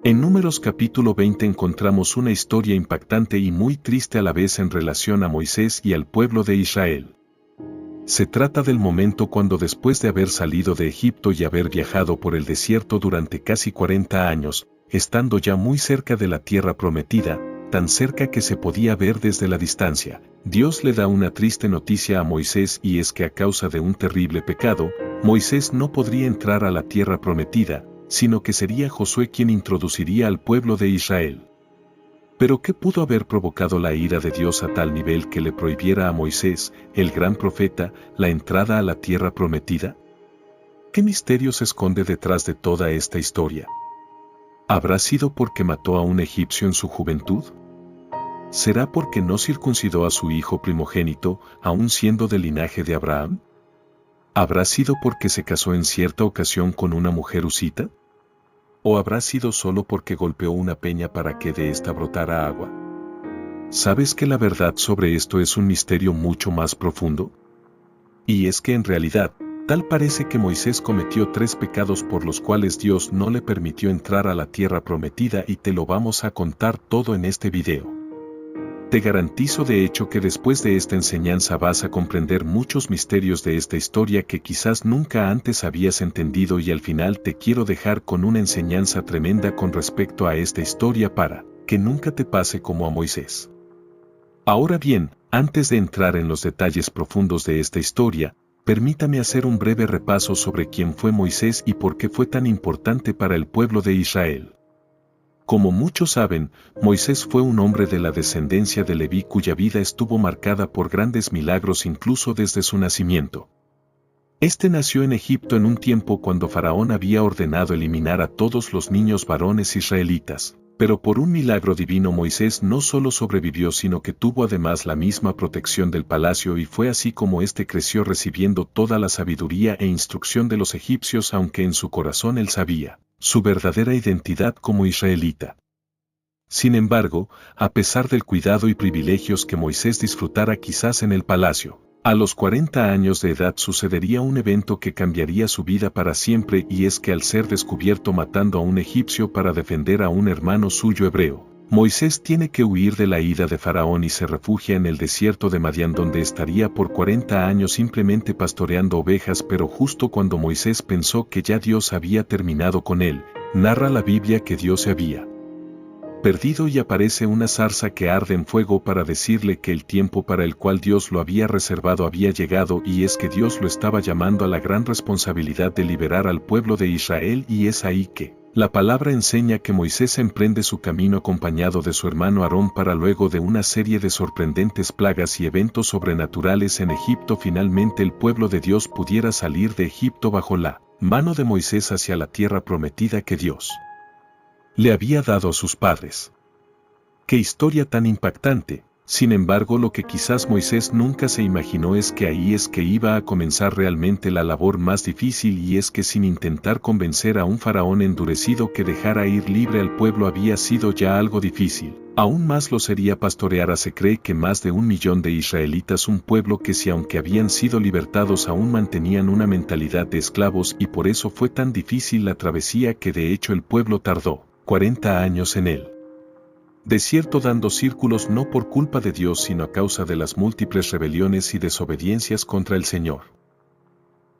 En Números capítulo 20 encontramos una historia impactante y muy triste a la vez en relación a Moisés y al pueblo de Israel. Se trata del momento cuando después de haber salido de Egipto y haber viajado por el desierto durante casi 40 años, estando ya muy cerca de la tierra prometida, tan cerca que se podía ver desde la distancia, Dios le da una triste noticia a Moisés y es que a causa de un terrible pecado, Moisés no podría entrar a la tierra prometida, sino que sería Josué quien introduciría al pueblo de Israel. Pero ¿qué pudo haber provocado la ira de Dios a tal nivel que le prohibiera a Moisés, el gran profeta, la entrada a la tierra prometida? ¿Qué misterio se esconde detrás de toda esta historia? ¿Habrá sido porque mató a un egipcio en su juventud? ¿Será porque no circuncidó a su hijo primogénito, aun siendo del linaje de Abraham? ¿Habrá sido porque se casó en cierta ocasión con una mujer husita? ¿O habrá sido solo porque golpeó una peña para que de ésta brotara agua? ¿Sabes que la verdad sobre esto es un misterio mucho más profundo? Y es que en realidad, tal parece que Moisés cometió 3 pecados por los cuales Dios no le permitió entrar a la tierra prometida y te lo vamos a contar todo en este video. Te garantizo de hecho que después de esta enseñanza vas a comprender muchos misterios de esta historia que quizás nunca antes habías entendido y al final te quiero dejar con una enseñanza tremenda con respecto a esta historia para que nunca te pase como a Moisés. Ahora bien, antes de entrar en los detalles profundos de esta historia, permítame hacer un breve repaso sobre quién fue Moisés y por qué fue tan importante para el pueblo de Israel. Como muchos saben, Moisés fue un hombre de la descendencia de Leví cuya vida estuvo marcada por grandes milagros incluso desde su nacimiento. Este nació en Egipto en un tiempo cuando Faraón había ordenado eliminar a todos los niños varones israelitas, pero por un milagro divino Moisés no solo sobrevivió sino que tuvo además la misma protección del palacio y fue así como éste creció recibiendo toda la sabiduría e instrucción de los egipcios aunque en su corazón él sabía su verdadera identidad como israelita. Sin embargo, a pesar del cuidado y privilegios que Moisés disfrutara quizás en el palacio, a los 40 años de edad sucedería un evento que cambiaría su vida para siempre y es que al ser descubierto matando a un egipcio para defender a un hermano suyo hebreo, Moisés tiene que huir de la ira de Faraón y se refugia en el desierto de Madián donde estaría por 40 años simplemente pastoreando ovejas pero justo cuando Moisés pensó que ya Dios había terminado con él, narra la Biblia que Dios se había perdido y aparece una zarza que arde en fuego para decirle que el tiempo para el cual Dios lo había reservado había llegado y es que Dios lo estaba llamando a la gran responsabilidad de liberar al pueblo de Israel y es ahí que la palabra enseña que Moisés emprende su camino acompañado de su hermano Aarón para luego de una serie de sorprendentes plagas y eventos sobrenaturales en Egipto finalmente el pueblo de Dios pudiera salir de Egipto bajo la mano de Moisés hacia la tierra prometida que Dios le había dado a sus padres. ¡Qué historia tan impactante! Sin embargo, lo que quizás Moisés nunca se imaginó es que ahí es que iba a comenzar realmente la labor más difícil y es que sin intentar convencer a un faraón endurecido que dejara ir libre al pueblo había sido ya algo difícil. Aún más lo sería pastorear. Se cree que más de 1 millón de israelitas, un pueblo que si aunque habían sido libertados aún mantenían una mentalidad de esclavos y por eso fue tan difícil la travesía que de hecho el pueblo tardó 40 años en él desierto dando círculos no por culpa de Dios sino a causa de las múltiples rebeliones y desobediencias contra el Señor.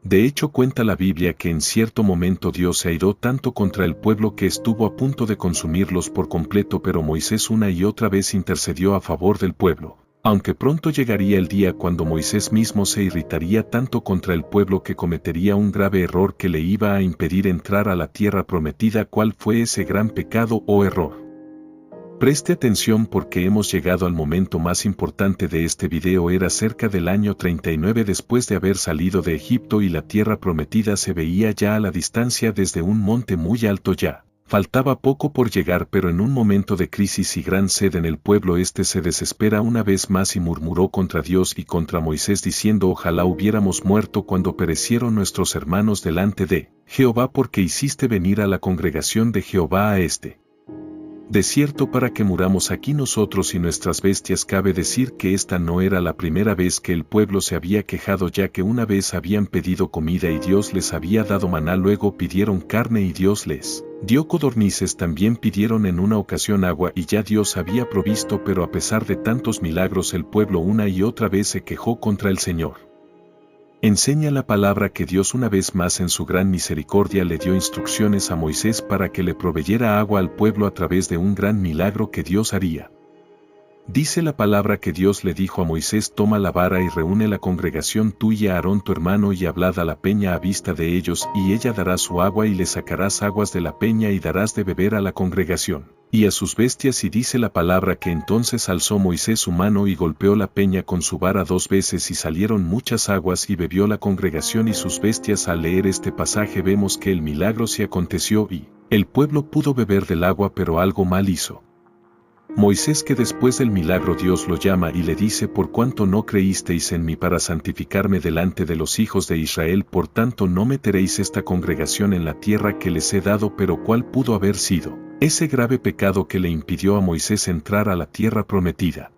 De hecho cuenta la Biblia que en cierto momento Dios se airó tanto contra el pueblo que estuvo a punto de consumirlos por completo pero Moisés una y otra vez intercedió a favor del pueblo. Aunque pronto llegaría el día cuando Moisés mismo se irritaría tanto contra el pueblo que cometería un grave error que le iba a impedir entrar a la tierra prometida. ¿Cuál fue ese gran pecado o error? Preste atención porque hemos llegado al momento más importante de este video. Era cerca del año 39 después de haber salido de Egipto y la tierra prometida se veía ya a la distancia desde un monte muy alto ya. Faltaba poco por llegar pero en un momento de crisis y gran sed en el pueblo se desespera una vez más y murmuró contra Dios y contra Moisés diciendo ojalá hubiéramos muerto cuando perecieron nuestros hermanos delante de Jehová porque hiciste venir a la congregación de Jehová a este desierto para que muramos aquí nosotros y nuestras bestias. Cabe decir que esta no era la primera vez que el pueblo se había quejado ya que una vez habían pedido comida y Dios les había dado maná luego pidieron carne y Dios les dio codornices, también pidieron en una ocasión agua y ya Dios había provisto, pero a pesar de tantos milagros el pueblo una y otra vez se quejó contra el Señor. Enseña la palabra que Dios una vez más en su gran misericordia le dio instrucciones a Moisés para que le proveyera agua al pueblo a través de un gran milagro que Dios haría. Dice la palabra que Dios le dijo a Moisés: toma la vara y reúne la congregación tú y Aarón tu hermano y hablad a la peña a vista de ellos, y ella dará su agua y le sacarás aguas de la peña y darás de beber a la congregación y a sus bestias. Y dice la palabra que entonces alzó Moisés su mano y golpeó la peña con su vara 2 veces y salieron muchas aguas y bebió la congregación y sus bestias. Al leer este pasaje vemos que el milagro se aconteció y el pueblo pudo beber del agua, pero algo mal hizo Moisés, que después del milagro Dios lo llama y le dice: por cuanto no creísteis en mí para santificarme delante de los hijos de Israel, por tanto no meteréis esta congregación en la tierra que les he dado. Pero ¿cuál pudo haber sido ese grave pecado que le impidió a Moisés entrar a la tierra prometida?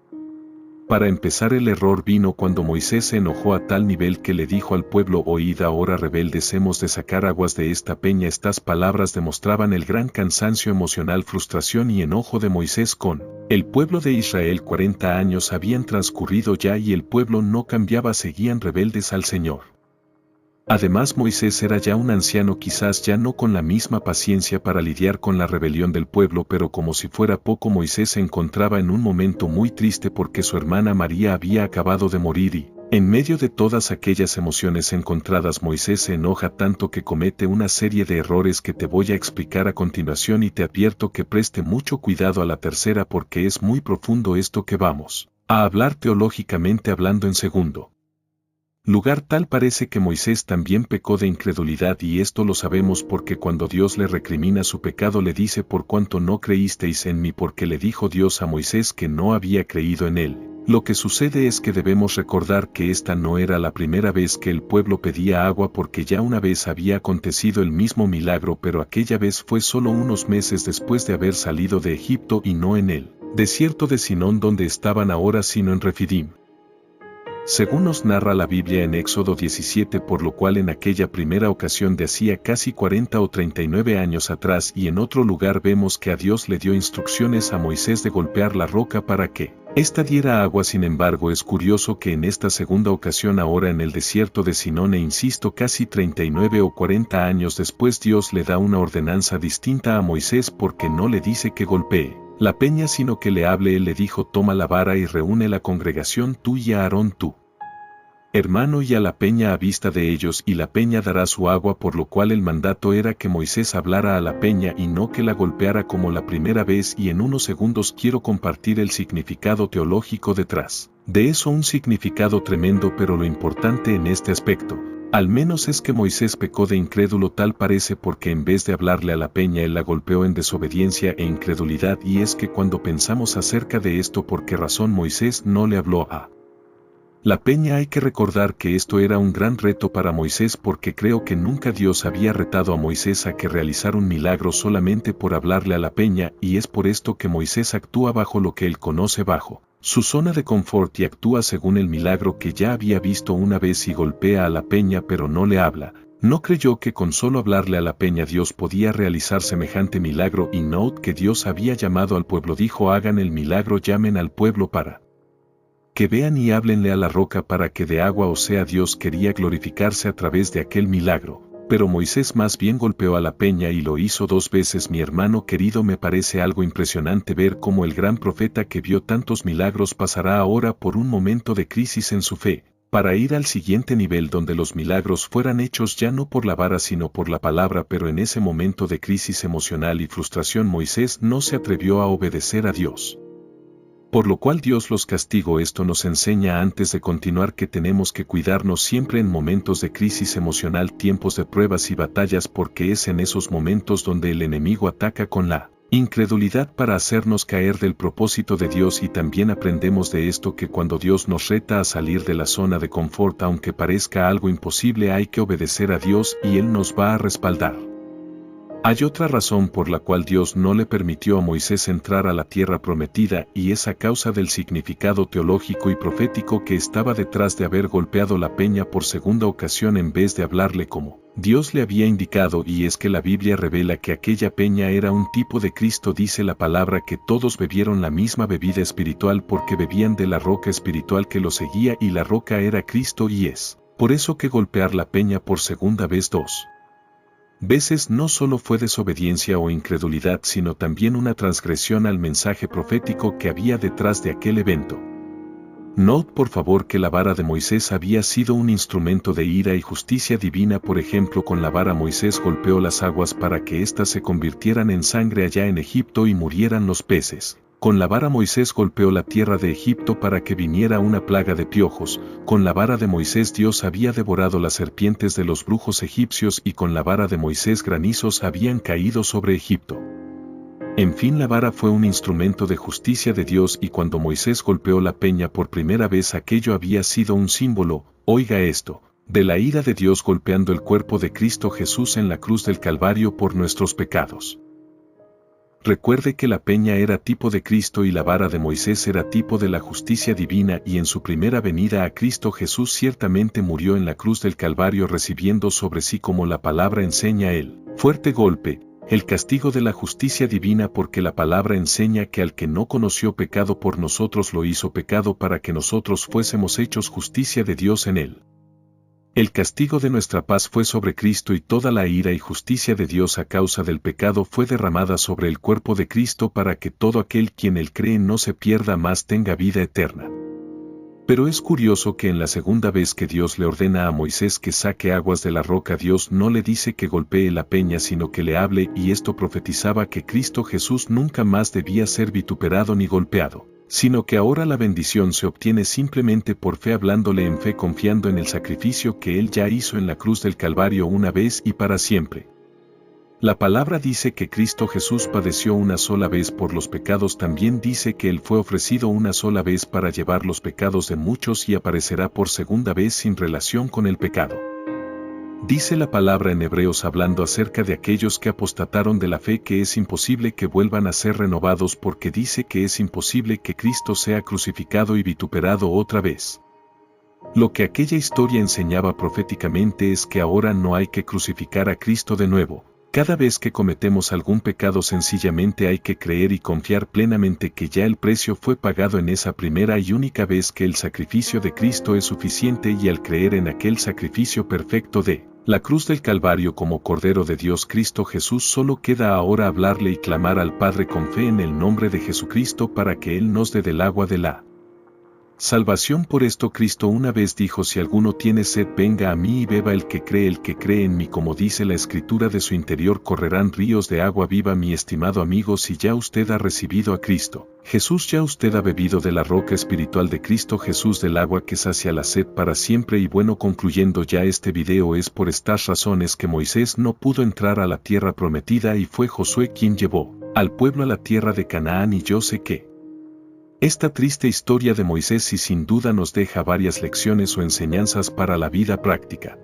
Para empezar, el error vino cuando Moisés se enojó a tal nivel que le dijo al pueblo: oíd ahora, rebeldes, hemos de sacar aguas de esta peña. Estas palabras demostraban el gran cansancio emocional, frustración y enojo de Moisés con el pueblo de Israel. 40 años habían transcurrido ya y el pueblo no cambiaba, seguían rebeldes al Señor. Además, Moisés era ya un anciano, quizás ya no con la misma paciencia para lidiar con la rebelión del pueblo, pero como si fuera poco, Moisés se encontraba en un momento muy triste porque su hermana María había acabado de morir y, en medio de todas aquellas emociones encontradas, Moisés se enoja tanto que comete una serie de errores que te voy a explicar a continuación, y te advierto que preste mucho cuidado a la tercera porque es muy profundo esto que vamos a hablar teológicamente hablando. En segundo lugar, tal parece que Moisés también pecó de incredulidad, y esto lo sabemos porque cuando Dios le recrimina su pecado le dice: por cuanto no creísteis en mí, porque le dijo Dios a Moisés que no había creído en él. Lo que sucede es que debemos recordar que esta no era la primera vez que el pueblo pedía agua, porque ya una vez había acontecido el mismo milagro, pero aquella vez fue solo unos meses después de haber salido de Egipto y no en el desierto de Sinón donde estaban ahora, sino en Refidim, según nos narra la Biblia en Éxodo 17, por lo cual en aquella primera ocasión de hacía casi 40 o 39 años atrás. Y en otro lugar vemos que a Dios le dio instrucciones a Moisés de golpear la roca para que ésta diera agua. Sin embargo, es curioso que en esta segunda ocasión, ahora en el desierto de Sinón, insisto, casi 39 o 40 años después, Dios le da una ordenanza distinta a Moisés, porque no le dice que golpee la peña, sino que le hable. Él le dijo: toma la vara y reúne la congregación tú y Aarón tu hermano y a la peña a vista de ellos, y la peña dará su agua. Por lo cual el mandato era que Moisés hablara a la peña y no que la golpeara como la primera vez. Y en unos segundos quiero compartir el significado teológico detrás de eso, un significado tremendo, pero lo importante en este aspecto, al menos, es que Moisés pecó de incrédulo, tal parece, porque en vez de hablarle a la peña él la golpeó en desobediencia e incredulidad. Y es que cuando pensamos acerca de esto, ¿por qué razón Moisés no le habló a la peña? Hay que recordar que esto era un gran reto para Moisés, porque creo que nunca Dios había retado a Moisés a que realizara un milagro solamente por hablarle a la peña, y es por esto que Moisés actúa bajo lo que él conoce bajo su zona de confort y actúa según el milagro que ya había visto una vez y golpea a la peña, pero no le habla. No creyó que con solo hablarle a la peña Dios podía realizar semejante milagro. Y note que Dios había llamado al pueblo, dijo: hagan el milagro, llamen al pueblo para que vean y háblenle a la roca para que dé agua. O sea, Dios quería glorificarse a través de aquel milagro. Pero Moisés más bien golpeó a la peña y lo hizo 2 veces. Mi hermano querido, me parece algo impresionante ver cómo el gran profeta que vio tantos milagros pasará ahora por un momento de crisis en su fe, para ir al siguiente nivel donde los milagros fueran hechos ya no por la vara sino por la palabra. Pero en ese momento de crisis emocional y frustración, Moisés no se atrevió a obedecer a Dios, por lo cual Dios los castigó. Esto nos enseña, antes de continuar, que tenemos que cuidarnos siempre en momentos de crisis emocional, tiempos de pruebas y batallas, porque es en esos momentos donde el enemigo ataca con la incredulidad para hacernos caer del propósito de Dios. Y también aprendemos de esto que cuando Dios nos reta a salir de la zona de confort, aunque parezca algo imposible, hay que obedecer a Dios y Él nos va a respaldar. Hay otra razón por la cual Dios no le permitió a Moisés entrar a la tierra prometida, y es a causa del significado teológico y profético que estaba detrás de haber golpeado la peña por segunda ocasión en vez de hablarle como Dios le había indicado, y es que la Biblia revela que aquella peña era un tipo de Cristo. Dice la palabra que todos bebieron la misma bebida espiritual porque bebían de la roca espiritual que los seguía, y la roca era Cristo, y es por eso que golpear la peña por segunda vez 2 veces no solo fue desobediencia o incredulidad, sino también una transgresión al mensaje profético que había detrás de aquel evento. Note por favor que la vara de Moisés había sido un instrumento de ira y justicia divina. Por ejemplo, con la vara Moisés golpeó las aguas para que éstas se convirtieran en sangre allá en Egipto y murieran los peces. Con la vara Moisés golpeó la tierra de Egipto para que viniera una plaga de piojos. Con la vara de Moisés Dios había devorado las serpientes de los brujos egipcios, y con la vara de Moisés granizos habían caído sobre Egipto. En fin, la vara fue un instrumento de justicia de Dios, y cuando Moisés golpeó la peña por primera vez, aquello había sido un símbolo, oiga esto, de la ira de Dios golpeando el cuerpo de Cristo Jesús en la cruz del Calvario por nuestros pecados. Recuerde que la peña era tipo de Cristo y la vara de Moisés era tipo de la justicia divina, y en su primera venida a Cristo Jesús ciertamente murió en la cruz del Calvario, recibiendo sobre sí, como la palabra enseña, el fuerte golpe, el castigo de la justicia divina, porque la palabra enseña que al que no conoció pecado por nosotros lo hizo pecado para que nosotros fuésemos hechos justicia de Dios en él. El castigo de nuestra paz fue sobre Cristo, y toda la ira y justicia de Dios a causa del pecado fue derramada sobre el cuerpo de Cristo, para que todo aquel quien él cree no se pierda, mas tenga vida eterna. Pero es curioso que en la segunda vez que Dios le ordena a Moisés que saque aguas de la roca, Dios no le dice que golpee la peña, sino que le hable, y esto profetizaba que Cristo Jesús nunca más debía ser vituperado ni golpeado, sino que ahora la bendición se obtiene simplemente por fe, hablándole en fe, confiando en el sacrificio que Él ya hizo en la cruz del Calvario una vez y para siempre. La palabra dice que Cristo Jesús padeció una sola vez por los pecados. También dice que Él fue ofrecido una sola vez para llevar los pecados de muchos, y aparecerá por segunda vez sin relación con el pecado. Dice la palabra en Hebreos, hablando acerca de aquellos que apostataron de la fe, que es imposible que vuelvan a ser renovados, porque dice que es imposible que Cristo sea crucificado y vituperado otra vez. Lo que aquella historia enseñaba proféticamente es que ahora no hay que crucificar a Cristo de nuevo. Cada vez que cometemos algún pecado, sencillamente hay que creer y confiar plenamente que ya el precio fue pagado en esa primera y única vez, que el sacrificio de Cristo es suficiente, y al creer en aquel sacrificio perfecto de la cruz del Calvario como Cordero de Dios, Cristo Jesús, solo queda ahora hablarle y clamar al Padre con fe en el nombre de Jesucristo para que Él nos dé del agua de la salvación. Por esto Cristo una vez dijo: si alguno tiene sed, venga a mí y beba. El que cree en mí, como dice la Escritura, de su interior correrán ríos de agua viva. Mi estimado amigo, si ya usted ha recibido a Cristo Jesús, ya usted ha bebido de la roca espiritual de Cristo Jesús, del agua que sacia la sed para siempre. Y bueno, concluyendo ya este video, es por estas razones que Moisés no pudo entrar a la tierra prometida, y fue Josué quien llevó al pueblo a la tierra de Canaán. Y yo sé que esta triste historia de Moisés, y sin duda, nos deja varias lecciones o enseñanzas para la vida práctica.